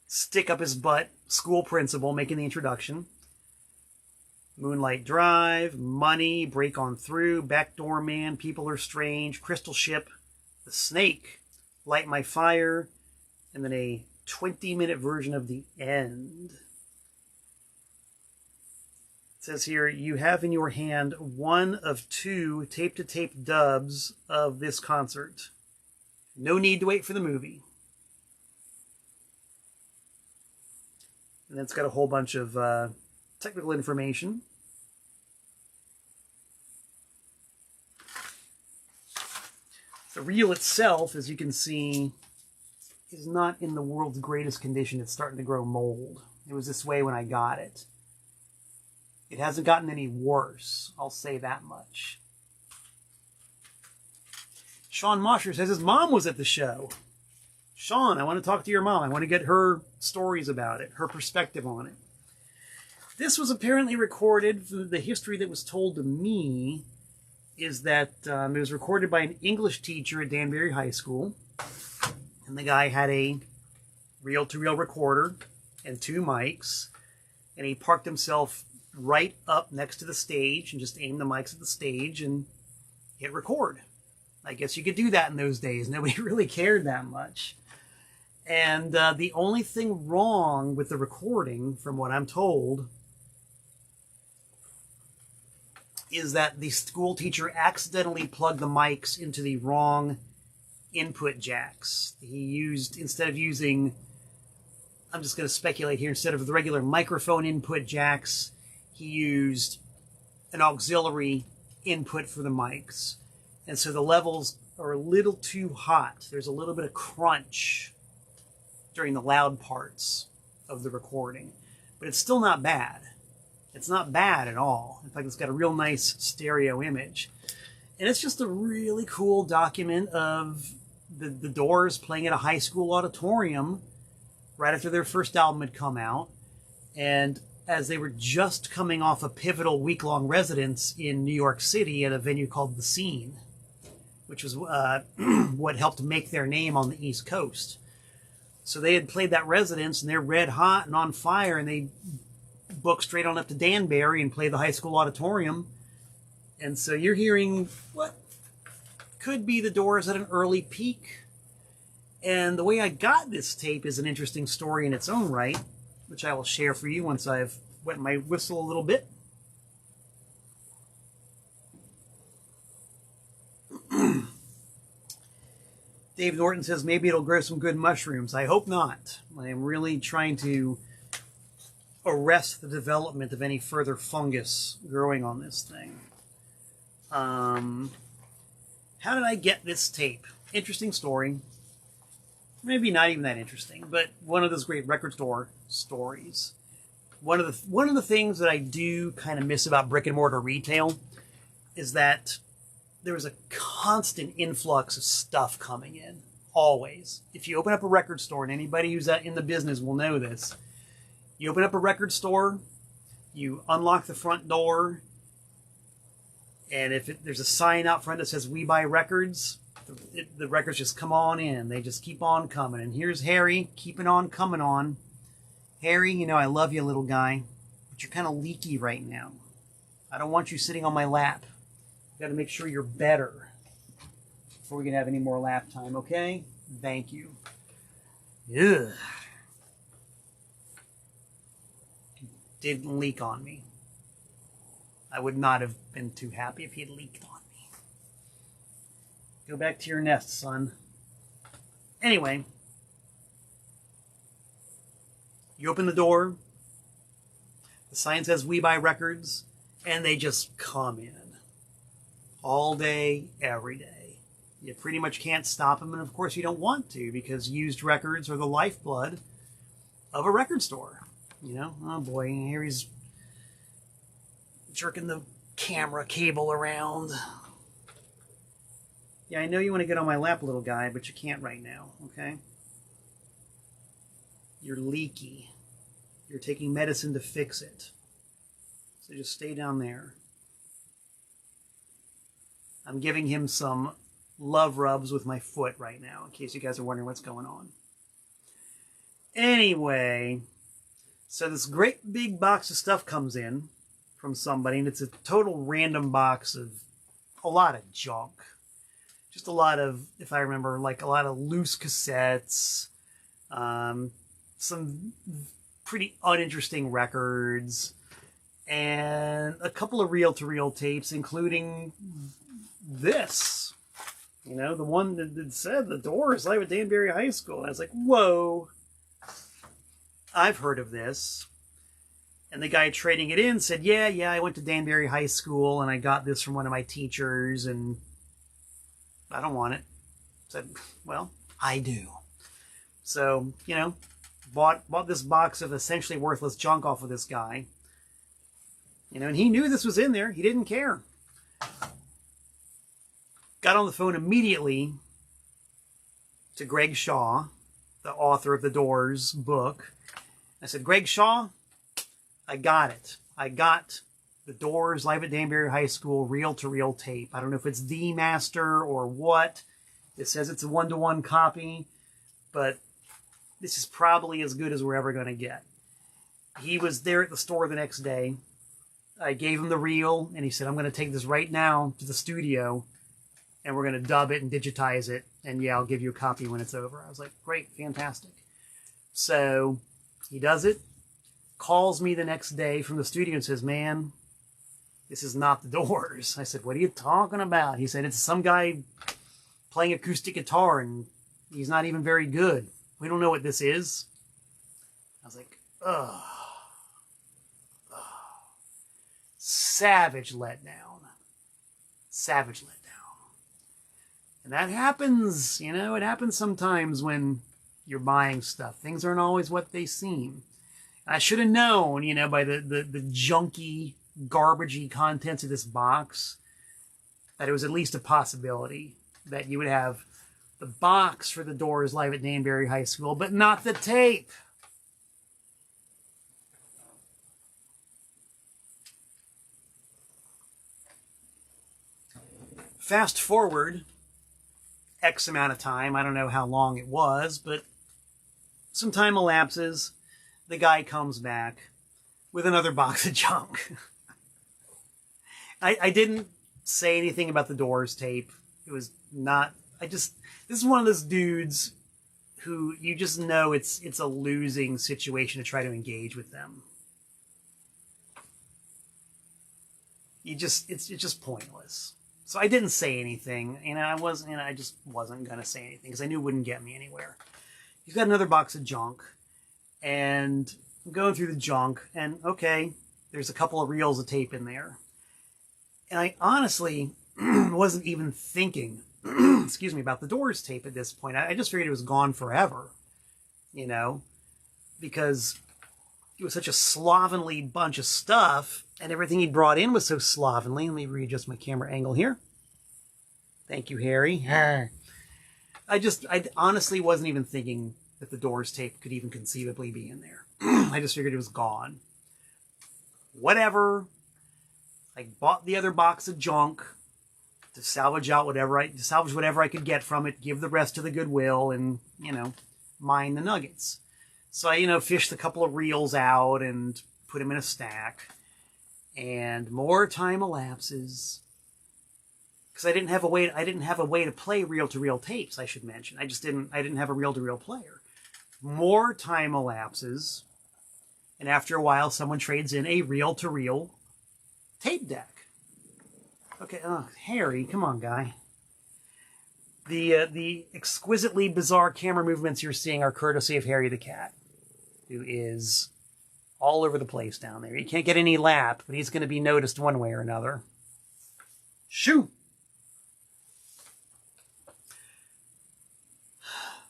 stick up his butt school principal making the introduction. Moonlight Drive, Money, Break On Through, Backdoor Man, People Are Strange, Crystal Ship, The Snake, Light My Fire, and then a 20-minute version of the end. It says here, you have in your hand one of 2 tape-to-tape dubs of this concert. No need to wait for the movie. And then it's got a whole bunch of technical information. The reel itself, as you can see, is not in the world's greatest condition. It's starting to grow mold. It was this way when I got it. It hasn't gotten any worse, I'll say that much. Sean Mosher says his mom was at the show. Sean, I want to talk to your mom. I want to get her stories about it, her perspective on it. This was apparently recorded, the history that was told to me is that it was recorded by an English teacher at Danbury High School. And the guy had a reel-to-reel recorder and 2 mics. And he parked himself right up next to the stage and just aimed the mics at the stage and hit record. I guess you could do that in those days. Nobody really cared that much. And the only thing wrong with the recording, from what I'm told, is that the school teacher accidentally plugged the mics into the wrong input jacks. He used, instead of using, I'm just going to speculate here, instead of the regular microphone input jacks, he used an auxiliary input for the mics. And so the levels are a little too hot. There's a little bit of crunch during the loud parts of the recording. But it's still not bad. It's not bad at all. In fact, it's got a real nice stereo image. And it's just a really cool document of the Doors playing at a high school auditorium right after their first album had come out. And as they were just coming off a pivotal week-long residence in New York City at a venue called The Scene, which was what helped make their name on the East Coast. So they had played that residence, and they're red hot and on fire, and they booked straight on up to Danbury and played the high school auditorium. And so you're hearing what could be the Doors at an early peak. And the way I got this tape is an interesting story in its own right, which I will share for you once I've wet my whistle a little bit. Dave Norton says maybe it'll grow some good mushrooms. I hope not. I am really trying to arrest the development of any further fungus growing on this thing. How did I get this tape? Interesting story. Maybe not even that interesting, but one of those great record store stories. One of the things that I do kind of miss about brick and mortar retail is that there was a constant influx of stuff coming in, always. If you open up a record store, and anybody who's in the business will know this, you open up a record store, you unlock the front door, and if there's a sign out front that says "We Buy Records," the records just come on in. They just keep on coming. And here's Harry, keeping on coming on. Harry, you know I love you, little guy, but you're kind of leaky right now. I don't want you sitting on my lap. Got to make sure you're better before we can have any more lap time, okay? Thank you. Ugh. Didn't leak on me. I would not have been too happy if he had leaked on me. Go back to your nest, son. Anyway, you open the door. The sign says "We Buy Records," and they just come in. All day, every day. You pretty much can't stop them, and of course you don't want to, because used records are the lifeblood of a record store. You know, oh boy, here he's jerking the camera cable around. Yeah, I know you want to get on my lap, little guy, but you can't right now, okay? You're leaky. You're taking medicine to fix it. So just stay down there. I'm giving him some love rubs with my foot right now, in case you guys are wondering what's going on. Anyway, so this great big box of stuff comes in from somebody, and it's a total random box of a lot of junk. Just a lot of, if I remember, like a lot of loose cassettes, some pretty uninteresting records, and a couple of reel-to-reel tapes, including this. You know, the one that said The Doors live at Danbury High School. And I was like, whoa, I've heard of this. And the guy trading it in said, yeah, I went to Danbury High School and I got this from one of my teachers and I don't want it. I said, well, I do. So, you know, bought this box of essentially worthless junk off of this guy. You know, and he knew this was in there. He didn't care. Got on the phone immediately to Greg Shaw, the author of the Doors book. I said, Greg Shaw, I got it. I got the Doors live at Danbury High School reel-to-reel tape. I don't know if it's the master or what. It says it's a 1-to-1 copy, but this is probably as good as we're ever going to get. He was there at the store the next day. I gave him the reel, and he said, I'm going to take this right now to the studio, and we're going to dub it and digitize it, and yeah, I'll give you a copy when it's over. I was like, great, fantastic. So he does it, calls me the next day from the studio and says, man, this is not the Doors. I said, what are you talking about? He said, it's some guy playing acoustic guitar, and he's not even very good. We don't know what this is. I was like, ugh. Savage letdown. Savage letdown. And that happens, you know, it happens sometimes when you're buying stuff. Things aren't always what they seem. I should have known, you know, by the junky, garbagey contents of this box, that it was at least a possibility that you would have the box for the Doors live at Danbury High School, but not the tape. Fast forward X amount of time. I don't know how long it was, but some time elapses. The guy comes back with another box of junk. I didn't say anything about the Doors tape. It was not, this is one of those dudes who you just know it's a losing situation to try to engage with them. It's just pointless. So I didn't say anything, and I just wasn't going to say anything because I knew it wouldn't get me anywhere. He's got another box of junk, and I'm going through the junk, and okay, there's a couple of reels of tape in there. And I honestly wasn't even thinking, excuse me, about the Doors tape at this point. I just figured it was gone forever, you know, because it was such a slovenly bunch of stuff, and everything he brought in was so slovenly. Let me readjust my camera angle here. Thank you, Harry. I honestly wasn't even thinking that the Doors tape could even conceivably be in there. I just figured it was gone. Whatever. I bought the other box of junk to salvage whatever I could get from it, give the rest to the Goodwill, and, you know, mine the nuggets. So I, you know, fished a couple of reels out and put them in a stack. And more time elapses. Because I didn't have a way to play reel-to-reel tapes, I should mention. I didn't have a reel-to-reel player. More time elapses. And after a while, someone trades in a reel-to-reel tape deck. Okay, Harry, come on, guy. The exquisitely bizarre camera movements you're seeing are courtesy of Harry the cat, who is all over the place down there. He can't get any lap, but he's going to be noticed one way or another. Shoo!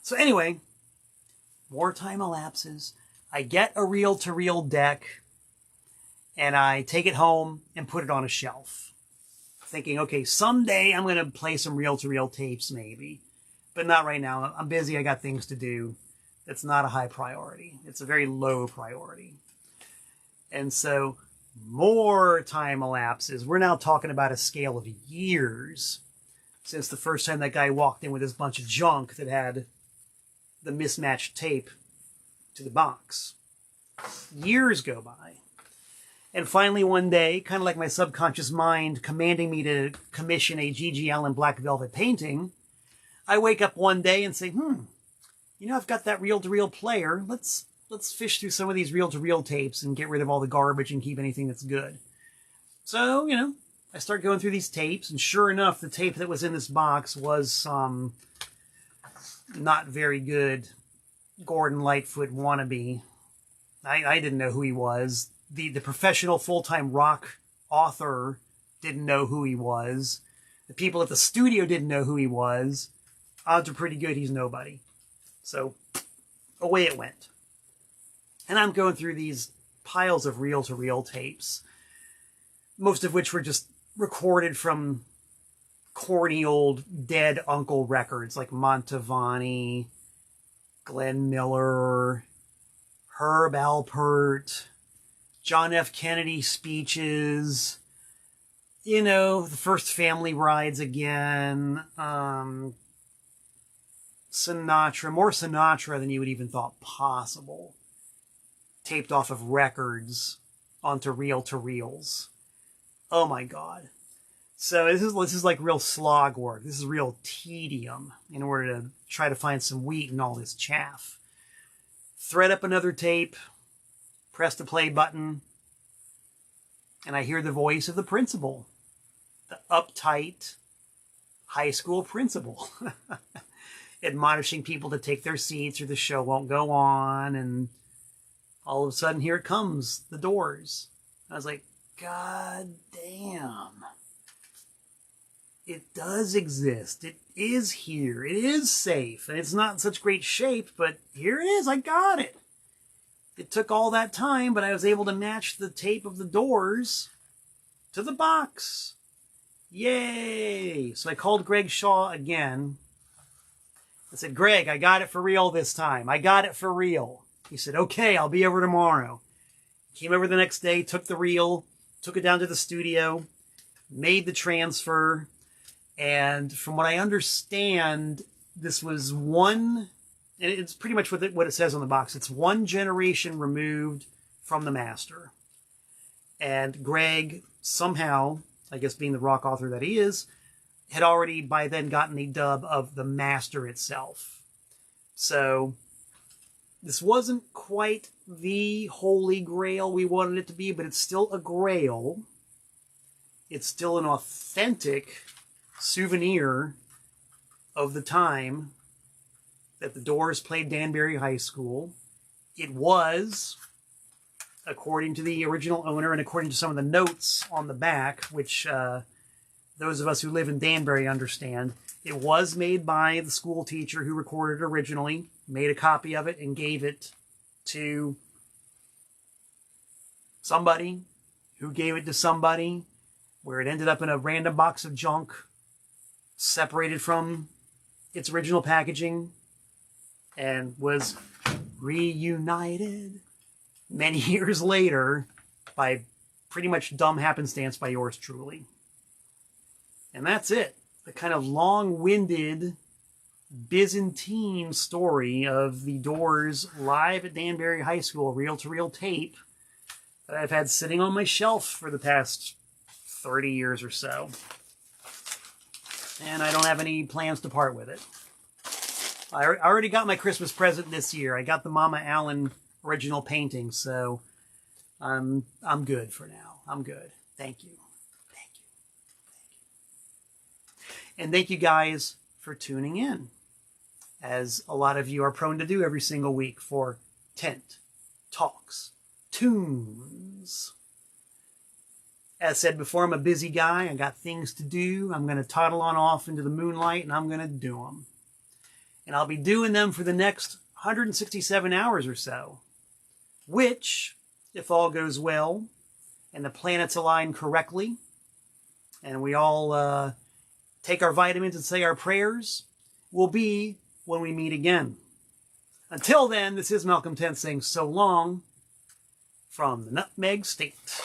So anyway, more time elapses. I get a reel-to-reel deck, and I take it home and put it on a shelf. Thinking, okay, someday I'm going to play some reel-to-reel tapes maybe, but not right now. I'm busy. I got things to do. It's not a high priority. It's a very low priority. And so more time elapses. We're now talking about a scale of years since the first time that guy walked in with this bunch of junk that had the mismatched tape to the box. Years go by. And finally one day, kind of like my subconscious mind commanding me to commission a G.G. Allin black velvet painting, I wake up one day and say, you know, I've got that reel-to-reel player. Let's fish through some of these reel-to-reel tapes and get rid of all the garbage and keep anything that's good. So, you know, I start going through these tapes, and sure enough, the tape that was in this box was some not very good Gordon Lightfoot wannabe. I didn't know who he was. The professional full-time rock author didn't know who he was. The people at the studio didn't know who he was. Odds are pretty good he's nobody. So, away it went. And I'm going through these piles of reel-to-reel tapes, most of which were just recorded from corny old dead uncle records like Mantovani, Glenn Miller, Herb Alpert, John F. Kennedy speeches, you know, the first Family Rides again, Sinatra, more Sinatra than you would even thought possible, taped off of records onto reel-to-reels. Oh my God. So this is like real slog work. This is real tedium in order to try to find some wheat in all this chaff. Thread up another tape, press the play button, and I hear the voice of the principal, the uptight high school principal, admonishing people to take their seats or the show won't go on. And all of a sudden, here it comes, the Doors. I was like, God damn. It does exist. It is here. It is safe. And it's not in such great shape, but here it is. I got it. It took all that time, but I was able to match the tape of the Doors to the box. Yay! So I called Greg Shaw again. I said, Greg, I got it for real this time. I got it for real. He said, okay, I'll be over tomorrow. Came over the next day, took the reel, took it down to the studio, made the transfer, and from what I understand, this was one, and it's pretty much what it says on the box, it's one generation removed from the master. And Greg, somehow, I guess being the rock author that he is, had already by then gotten a dub of the master itself. So this wasn't quite the holy grail we wanted it to be, but it's still a grail. It's still an authentic souvenir of the time that the Doors played Danbury High School. It was, according to the original owner and according to some of the notes on the back, which those of us who live in Danbury understand, it was made by the school teacher who recorded it originally, made a copy of it, and gave it to somebody who gave it to somebody, where it ended up in a random box of junk, separated from its original packaging, and was reunited many years later by pretty much dumb happenstance by yours truly. And that's it. The kind of long-winded Byzantine story of the Doors live at Danbury High School, reel-to-reel tape that I've had sitting on my shelf for the past 30 years or so. And I don't have any plans to part with it. I already got my Christmas present this year. I got the Mama Allin original painting, so I'm good for now. I'm good. Thank you. Thank you. Thank you. And thank you guys for tuning in, as a lot of you are prone to do every single week, for Tent Talks Tunes. As said before, I'm a busy guy. I got things to do. I'm going to toddle on off into the moonlight, and I'm going to do them. And I'll be doing them for the next 167 hours or so, which, if all goes well, and the planets align correctly, and we all take our vitamins and say our prayers, will be when we meet again. Until then, this is Malcolm Tent saying so long from the Nutmeg State.